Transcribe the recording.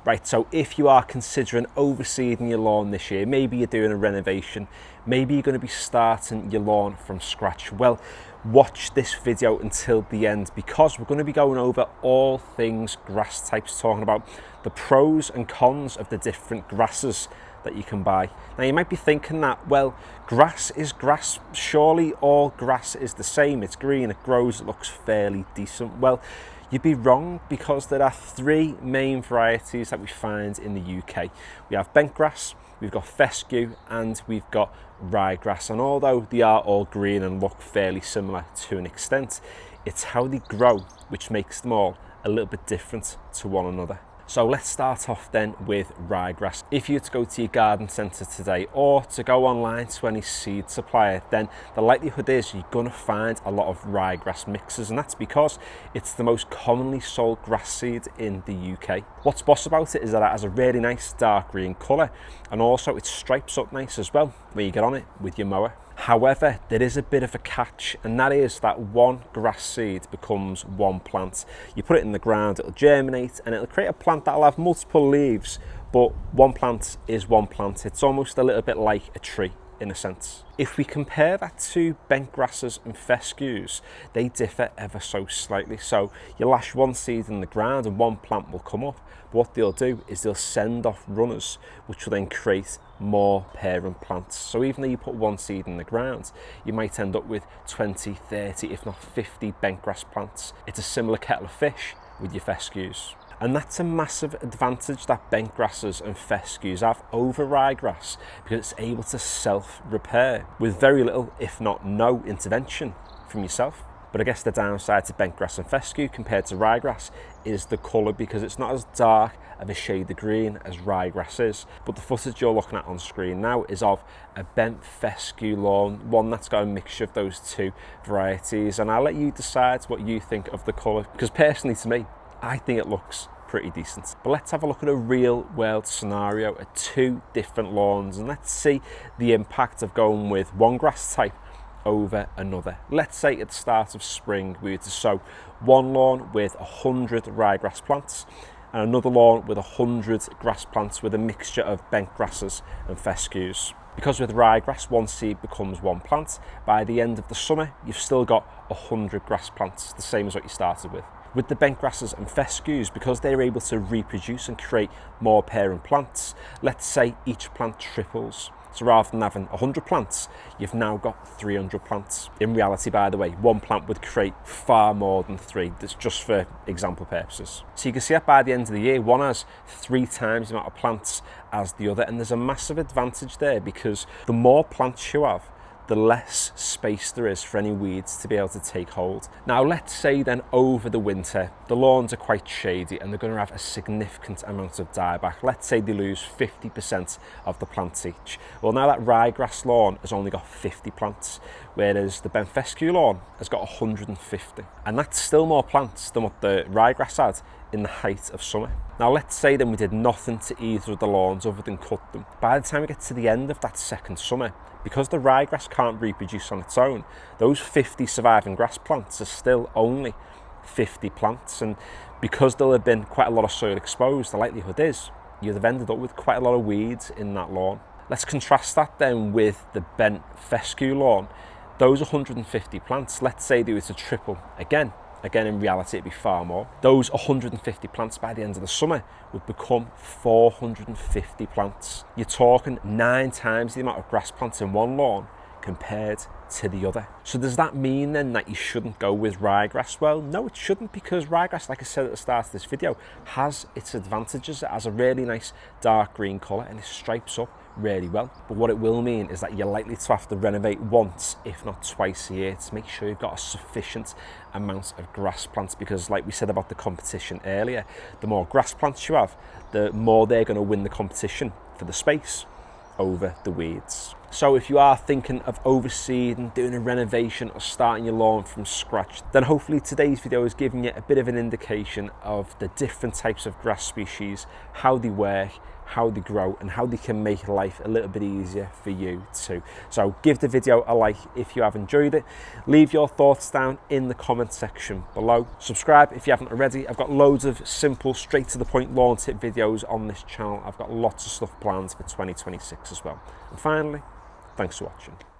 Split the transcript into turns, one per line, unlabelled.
Right, so if you are considering overseeding your lawn this year, maybe you're doing a renovation, maybe you're going to be starting your lawn from scratch, well, watch this video until the end, because we're going to be going over all things grass types, talking about the pros and cons of the different grasses that you can buy. Now you might be thinking that, well, grass is grass, surely all grass is the same, it's green, it grows, it looks fairly decent. Well, you'd be wrong, because there are three main varieties that we find in the UK. We have Bentgrass, we've got Fescue, and we've got Ryegrass. And although they are all green and look fairly similar to an extent, it's how they grow which makes them all a little bit different to one another. So let's start off then with Ryegrass. If you were to go to your garden centre today, or to go online to any seed supplier, then the likelihood is you're going to find a lot of Ryegrass mixes, and that's because it's the most commonly sold grass seed in the UK. What's boss about it is that it has a really nice dark green colour, and also it stripes up nice as well when you get on it with your mower. However, there is a bit of a catch, and that is that one grass seed becomes one plant. You put it in the ground, it'll germinate, and it'll create a plant that'll have multiple leaves, but one plant is one plant. It's almost a little bit like a tree in a sense. If we compare that to bentgrasses and fescues, they differ ever so slightly. So you lash one seed in the ground and one plant will come up, but what they'll do is they'll send off runners, which will then create more parent plants. So even though you put one seed in the ground, you might end up with 20, 30, if not 50 bentgrass plants. It's a similar kettle of fish with your fescues. And that's a massive advantage that bentgrasses and fescues have over ryegrass, because it's able to self-repair with very little, if not no, intervention from yourself. But I guess the downside to bentgrass and fescue compared to ryegrass is the colour, because it's not as dark of a shade of green as ryegrass is. But the footage you're looking at on screen now is of a bent fescue lawn, one that's got a mixture of those two varieties, and I'll let you decide what you think of the colour, because personally to me, I think it looks pretty decent. But let's have a look at a real world scenario at two different lawns, and let's see the impact of going with one grass type over another. Let's say at the start of spring we were to sow one lawn with 100 ryegrass plants and another lawn with 100 grass plants with a mixture of bent grasses and fescues. Because with ryegrass one seed becomes one plant, by the end of the summer you've still got 100 grass plants, the same as what you started with. With the bent grasses and fescues, because they're able to reproduce and create more parent plants, let's say each plant triples. So rather than having 100 plants, you've now got 300 plants. In reality, by the way, one plant would create far more than three. That's just for example purposes. So you can see that by the end of the year, one has 3 times the amount of plants as the other. And there's a massive advantage there, because the more plants you have, the less space there is for any weeds to be able to take hold. Now let's say then over the winter, the lawns are quite shady and they're going to have a significant amount of dieback. Let's say they lose 50% of the plants each. Well, now that ryegrass lawn has only got 50 plants, whereas the bent fescue lawn has got 150. And that's still more plants than what the ryegrass had in the height of summer. Now let's say then we did nothing to either of the lawns other than cut them. By the time we get to the end of that second summer, because the ryegrass can't reproduce on its own, those 50 surviving grass plants are still only 50 plants, and because there'll have been quite a lot of soil exposed, the likelihood is you'd have ended up with quite a lot of weeds in that lawn. Let's contrast that then with the bent fescue lawn. Those 150 plants, let's say they were to triple again in reality it'd be far more. Those 150 plants by the end of the summer would become 450 plants. You're talking 9 times the amount of grass plants in one lawn compared to the other. So does that mean then that you shouldn't go with ryegrass? Well, no, it shouldn't, because ryegrass, like I said at the start of this video, has its advantages. It has a really nice dark green colour and it stripes up really well. But what it will mean is that you're likely to have to renovate once, if not twice a year, to make sure you've got a sufficient amount of grass plants, because like we said about the competition earlier, the more grass plants you have, the more they're going to win the competition for the space over the weeds. So if you are thinking of overseeding, doing a renovation or starting your lawn from scratch, then hopefully today's video has given you a bit of an indication of the different types of grass species, how they work, how they grow and how they can make life a little bit easier for you too. So give the video a like if you have enjoyed it. Leave your thoughts down in the comment section below. Subscribe if you haven't already. I've got loads of simple, straight to the point lawn tip videos on this channel. I've got lots of stuff planned for 2026 as well. And finally, thanks for watching.